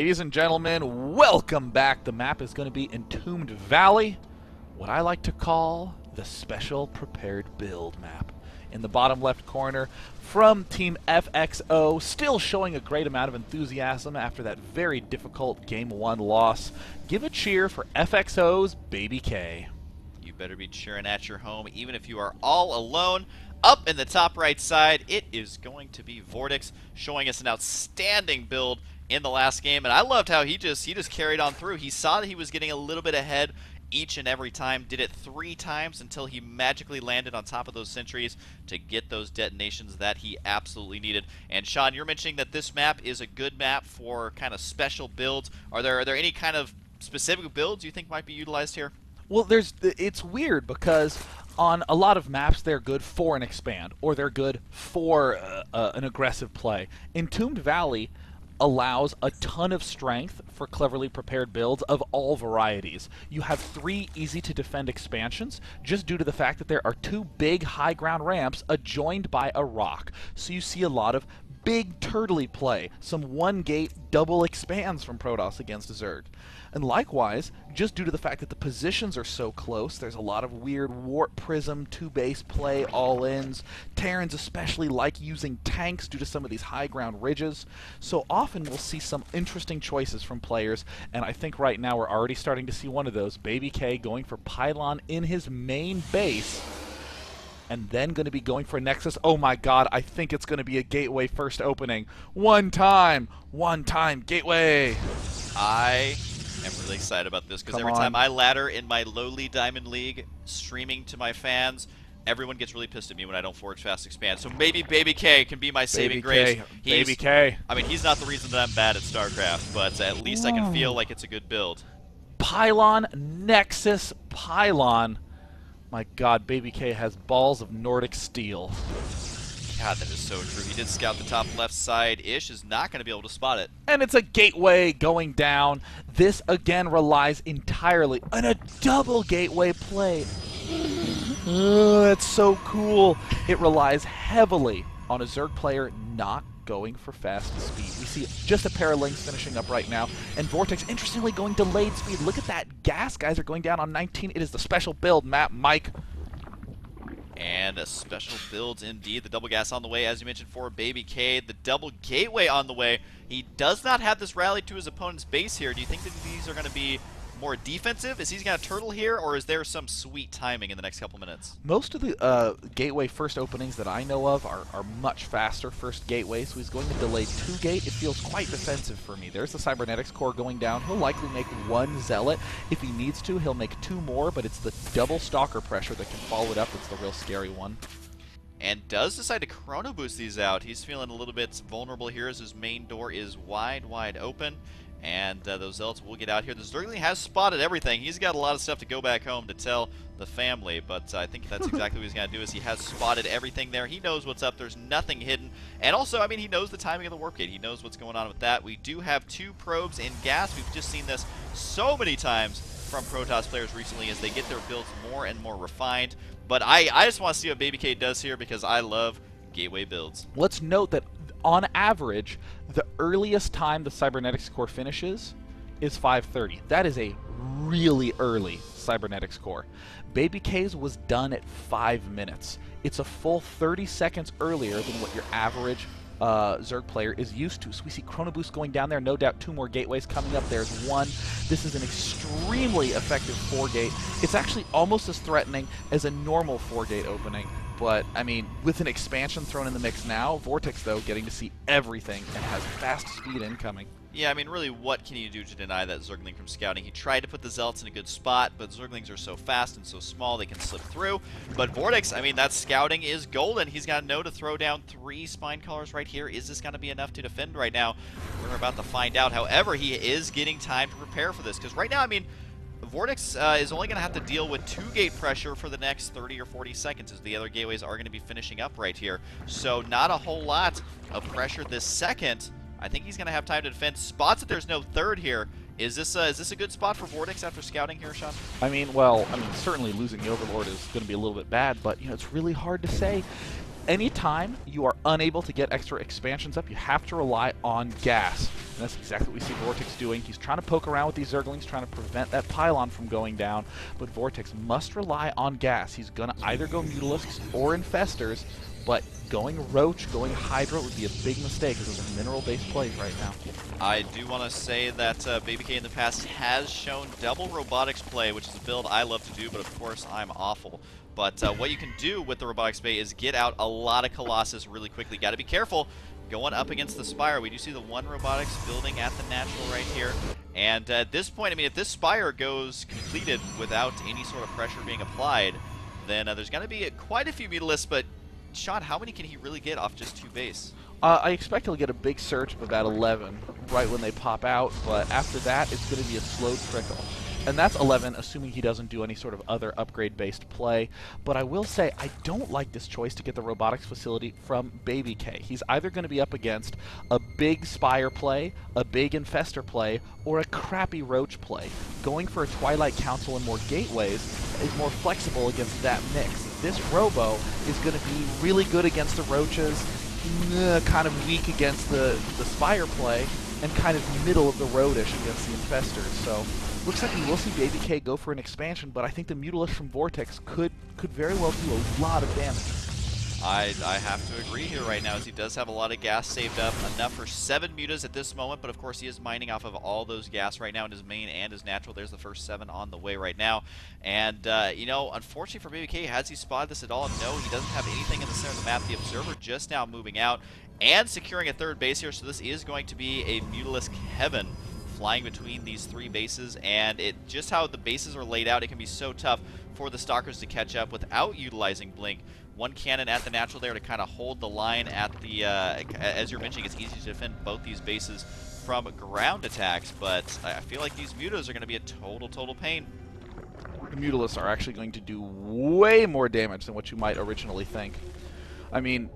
Ladies and gentlemen, welcome back. The map is going to be Entombed Valley, what I like to call the Special Prepared Build map. In the bottom left corner, from Team FXO, still showing a great amount of enthusiasm after that very difficult Game 1 loss. Give a cheer for FXO's Baby K. You better be cheering at your home, even if you are all alone. Up in the top right side, it is going to be VortiX, showing us an outstanding build in the last game, and I loved how he just carried on through. He saw that he was getting a little bit ahead each and every time, did it 3 times until he magically landed on top of those sentries to get those detonations that he absolutely needed. And Sean, you're mentioning that this map is a good map for kind of special builds. Are there any kind of specific builds you think might be utilized here? Well, it's weird because on a lot of maps they're good for an expand, or they're good for an aggressive play. Entombed Valley allows a ton of strength for cleverly prepared builds of all varieties. You have 3 easy-to-defend expansions just due to the fact that there are 2 big high ground ramps adjoined by a rock. So you see a lot of big turtley play, some 1-gate double expands from Protoss against Zerg. And likewise, just due to the fact that the positions are so close, there's a lot of weird warp prism, 2-base play, all-ins. Terrans especially like using tanks due to some of these high ground ridges. So often we'll see some interesting choices from players, and I think right now we're already starting to see one of those. Baby K going for Pylon in his main base, and then going to be going for a Nexus. Oh my god, I think it's going to be a Gateway first opening. One time, Gateway. I am really excited about this because every time I ladder in my lowly Diamond League, streaming to my fans, everyone gets really pissed at me when I don't forge fast expand. So maybe Baby K can be my saving grace. Baby K. I mean, he's not the reason that I'm bad at StarCraft, but at least I can feel like it's a good build. Pylon, Nexus, Pylon. My god, Baby K has balls of Nordic steel. God, that is so true. He did scout the top left side. Ish is not going to be able to spot it. And it's a Gateway going down. This, again, relies entirely on a double Gateway play. Oh, that's so cool. It relies heavily on a Zerg player not going for fast speed. We see just a pair of links finishing up right now, and VortiX, interestingly, going delayed speed. Look at that gas. Guys are going down on 19. It is the special build map, Mike. And a special build indeed. The double gas on the way, as you mentioned, for Baby K. The double Gateway on the way. He does not have this rally to his opponent's base here. Do you think that these are going to be more defensive? Is he going to turtle here, or is there some sweet timing in the next couple minutes? Most of the Gateway first openings that I know of are much faster first Gateway, so he's going to delay 2-gate. It feels quite defensive for me. There's the Cybernetics core going down. He'll likely make 1 Zealot. If he needs to, he'll make 2 more, but it's the double Stalker pressure that can follow it up that's the real scary one. And does decide to chrono boost these out. He's feeling a little bit vulnerable here as his main door is wide open. And those Zealots will get out here. The Zergling has spotted everything. He's got a lot of stuff to go back home to tell the family, but I think that's exactly what he's going to do, is he has spotted everything there. He knows what's up. There's nothing hidden. And also, I mean, he knows the timing of the warp gate. He knows what's going on with that. We do have 2 probes in gas. We've just seen this so many times from Protoss players recently as they get their builds more and more refined. But I just want to see what Baby K does here because I love Gateway builds. Let's note that on average, the earliest time the Cybernetics core finishes is 5:30. That is a really early Cybernetics core. Baby K's was done at 5 minutes. It's a full 30 seconds earlier than what your average Zerg player is used to. So we see Chrono Boost going down there. No doubt 2 more Gateways coming up. There's 1. This is an extremely effective 4-gate. It's actually almost as threatening as a normal 4-gate opening. But, I mean, with an expansion thrown in the mix now, VortiX, though, getting to see everything and has fast speed incoming. Yeah, I mean, really, what can you do to deny that Zergling from scouting? He tried to put the Zealots in a good spot, but Zerglings are so fast and so small they can slip through. But VortiX, I mean, that scouting is golden. He's got to know to throw down 3 spine colors right here. Is this going to be enough to defend right now? We're about to find out. However, he is getting time to prepare for this, because right now, I mean, VortiX is only going to have to deal with 2-gate pressure for the next 30 or 40 seconds, as the other gateways are going to be finishing up right here. So not a whole lot of pressure this second. I think he's going to have time to defend. Spots that there's no third here. Is this a good spot for VortiX after scouting here, Sean? I mean, certainly losing the Overlord is going to be a little bit bad, but it's really hard to say. Anytime you are unable to get extra expansions up, you have to rely on gas. And that's exactly what we see Vortex doing. He's trying to poke around with these Zerglings, trying to prevent that pylon from going down, but Vortex must rely on gas. He's going to either go Mutalisks or Infestors, but going Roach, going Hydra would be a big mistake because those are mineral-based plays right now. I do want to say that BabyK in the past has shown double robotics play, which is a build I love to do, but of course I'm awful. But what you can do with the robotics bay is get out a lot of Colossus really quickly. Got to be careful going up against the Spire. We do see the one robotics building at the natural right here. And at this point, I mean, if this Spire goes completed without any sort of pressure being applied, then there's going to be quite a few Mutalisks, but Sean, how many can he really get off just 2 base? I expect he'll get a big surge of about 11 right when they pop out, but after that, it's going to be a slow trickle. And that's 11, assuming he doesn't do any sort of other upgrade-based play. But I will say, I don't like this choice to get the robotics facility from BabyK. He's either going to be up against a big Spire play, a big Infestor play, or a crappy Roach play. Going for a Twilight Council and more gateways is more flexible against that mix. This Robo is going to be really good against the Roaches, kind of weak against the Spire play, and kind of middle of the roadish against the Infestors. So looks like we will see BabyK go for an expansion, but I think the Mutalisk from Vortex could very well do a lot of damage. I have to agree here right now, as he does have a lot of gas saved up, enough for 7 mutas at this moment, but of course he is mining off of all those gas right now in his main and his natural. There's the first 7 on the way right now. And, you know, unfortunately for BabyK, has he spotted this at all? No, he doesn't have anything in the center of the map. The Observer just now moving out and securing a 3rd base here, so this is going to be a Mutalisk heaven flying between these 3 bases, and just how the bases are laid out, it can be so tough for the Stalkers to catch up without utilizing Blink. 1 cannon at the natural there to kind of hold the line at the, as you're mentioning, it's easy to defend both these bases from ground attacks, but I feel like these mutas are going to be a total pain. The Mutalisks are actually going to do way more damage than what you might originally think. I mean,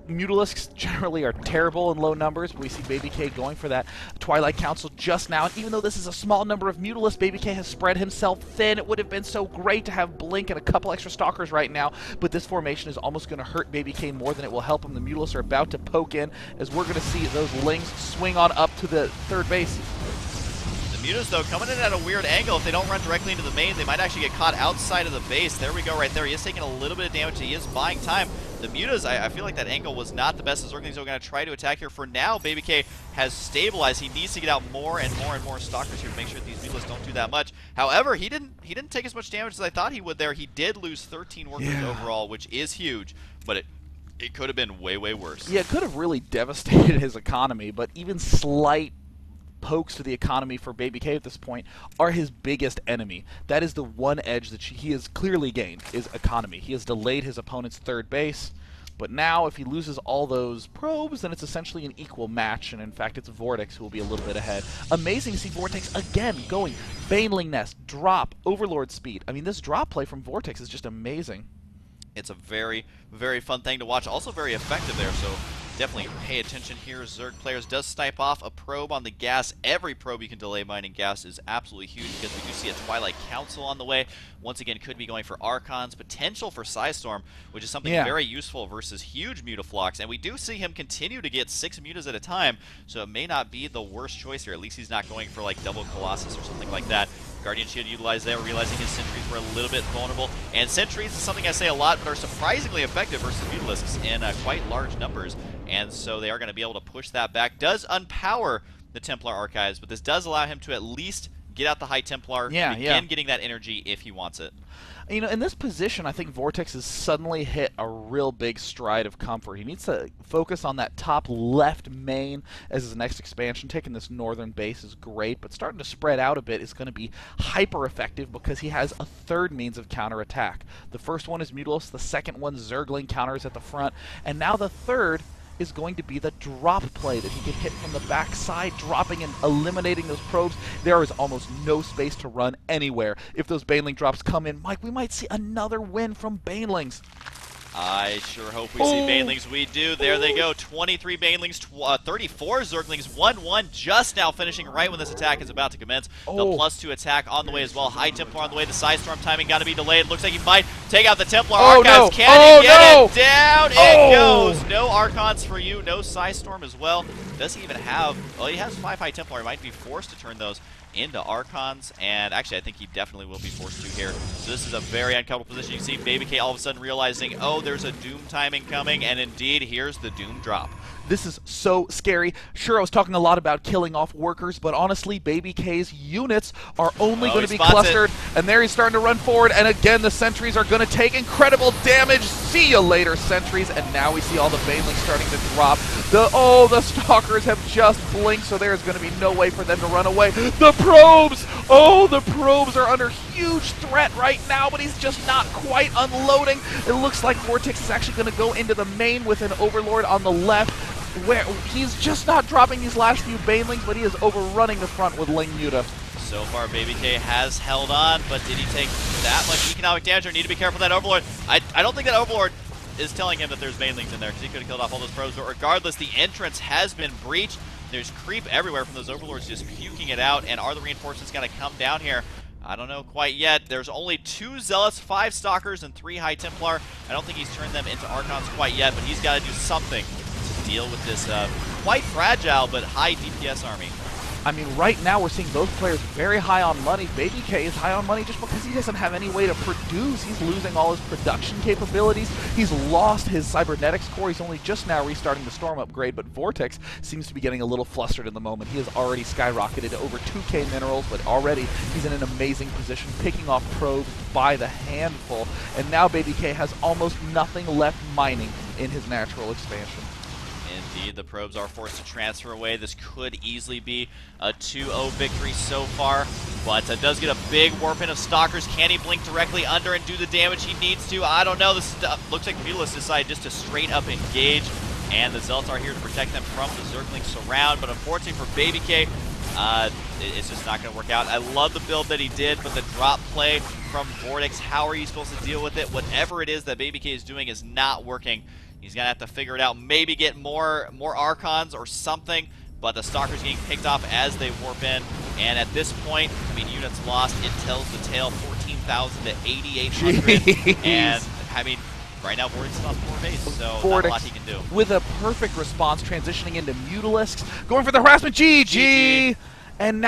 Mutalisks generally are terrible in low numbers, but we see BabyK going for that Twilight Council just now. And even though this is a small number of Mutalisks, BabyK has spread himself thin. It would have been so great to have Blink and a couple extra Stalkers right now, but this formation is almost going to hurt BabyK more than it will help him. The Mutalisks are about to poke in, as we're going to see those Lings swing on up to the 3rd base. The Mutas, though, coming in at a weird angle. If they don't run directly into the main, they might actually get caught outside of the base. There we go right there. He is taking a little bit of damage. He is buying time. The Mutas, I feel like that angle was not the best. The Zerglings are going to try to attack here. For now, BabyK has stabilized. He needs to get out more and more Stalkers here to make sure that these Mutalisks don't do that much. However, he didn't take as much damage as I thought he would there. He did lose 13 workers overall, which is huge, but it could have been way worse. Yeah, it could have really devastated his economy, but even slight pokes to the economy for BabyK at this point are his biggest enemy. That is the one edge that he has clearly gained, is economy. He has delayed his opponent's 3rd base, but now if he loses all those probes, then it's essentially an equal match, and in fact it's Vortex who will be a little bit ahead. Amazing to see Vortex again going Baneling Nest, drop, Overlord speed. I mean, this drop play from Vortex is just amazing. It's a very fun thing to watch. Also very effective there, so definitely pay attention here. Zerg players does snipe off a probe on the gas. Every probe you can delay mining gas is absolutely huge, because we do see a Twilight Council on the way. Once again, could be going for Archons, potential for Psystorm, which is something very useful versus huge Mutaflocks. And we do see him continue to get 6 mutas at a time, so it may not be the worst choice here. At least he's not going for like double Colossus or something like that. Guardian Shield utilized there, realizing his sentries were a little bit vulnerable. And sentries is something I say a lot, but are surprisingly effective versus Mutalisks in quite large numbers. And so they are going to be able to push that back. Does unpower the Templar Archives, but this does allow him to at least get out the High Templar, begin getting that energy if he wants it. You know, in this position, I think Vortex has suddenly hit a real big stride of comfort. He needs to focus on that top left main as his next expansion. Taking this northern base is great, but starting to spread out a bit is going to be hyper effective because he has a 3rd means of counterattack. The first one is Mutalisks, the second one Zergling counters at the front, and now the 3rd is going to be the drop play that he can hit from the backside, dropping and eliminating those probes. There is almost no space to run anywhere. If those Baneling drops come in, Mike, we might see another win from Banelings. I sure hope we see Banelings. We do. There they go. 23 Banelings, 34 Zerglings, 1-1 just now finishing right when this attack is about to commence. The +2 attack on the way as well. High Templar on the way. The Psystorm timing got to be delayed. Looks like he might take out the Templar Archives. Can he get it? Down it goes. No Archons for you. No Psystorm as well. does he even have... Well, he has 5 High Templar. He might be forced to turn those into Archons, and actually I think he definitely will be forced to here. So this is a very uncomfortable position. You see BabyK all of a sudden realizing, oh, there's a Doom timing coming, and indeed, here's the Doom drop. This is so scary. Sure, I was talking a lot about killing off workers, but honestly, BabyK's units are only going to be clustered. And there he's starting to run forward, and again, the sentries are going to take incredible damage. See you later, sentries. And now we see all the banelings starting to drop. The stalkers have just blinked, so there's going to be no way for them to run away. The probes! Oh, the probes are under huge threat right now, but he's just not quite unloading. It looks like Vortex is actually going to go into the main with an Overlord on the left, where he's just not dropping these last few banelings, but he is overrunning the front with Ling Yuta. So far, BabyK has held on, but did he take that much economic damage, or need to be careful with that Overlord? I don't think that Overlord is telling him that there's banelings in there, because he could have killed off all those probes, but regardless, the entrance has been breached. There's creep everywhere from those Overlords just puking it out, and are the reinforcements going to come down here? I don't know quite yet. There's only 2 Zealots, 5 Stalkers, and 3 High Templar. I don't think he's turned them into Archons quite yet, but he's got to do something to deal with this quite fragile but high DPS army. I mean, right now we're seeing both players very high on money. BabyK is high on money just because he doesn't have any way to produce. He's losing all his production capabilities. He's lost his cybernetics core. He's only just now restarting the Storm upgrade, but Vortex seems to be getting a little flustered in the moment. He has already skyrocketed to over 2k minerals, but already he's in an amazing position, picking off probes by the handful, and now BabyK has almost nothing left mining in his natural expansion. Indeed, the probes are forced to transfer away. This could easily be a 2-0 victory so far, but does get a big warp in of Stalkers. Can he blink directly under and do the damage he needs to? I don't know. This looks like Mutalisk decided just to straight up engage, and the Zealots are here to protect them from the Zergling surround, but unfortunately for BabyK, it's just not going to work out. I love the build that he did, but the drop play from VortiX, how are you supposed to deal with it? Whatever it is that BabyK is doing is not working. He's going to have to figure it out, maybe get more Archons or something, but the Stalker's getting picked off as they warp in, and at this point, I mean, units lost, it tells the tale, 14,000 to 8,800, and, I mean, right now, Vortex is on 4 base, so not a lot he can do. With a perfect response, transitioning into Mutalisks, going for the harassment, GG! And now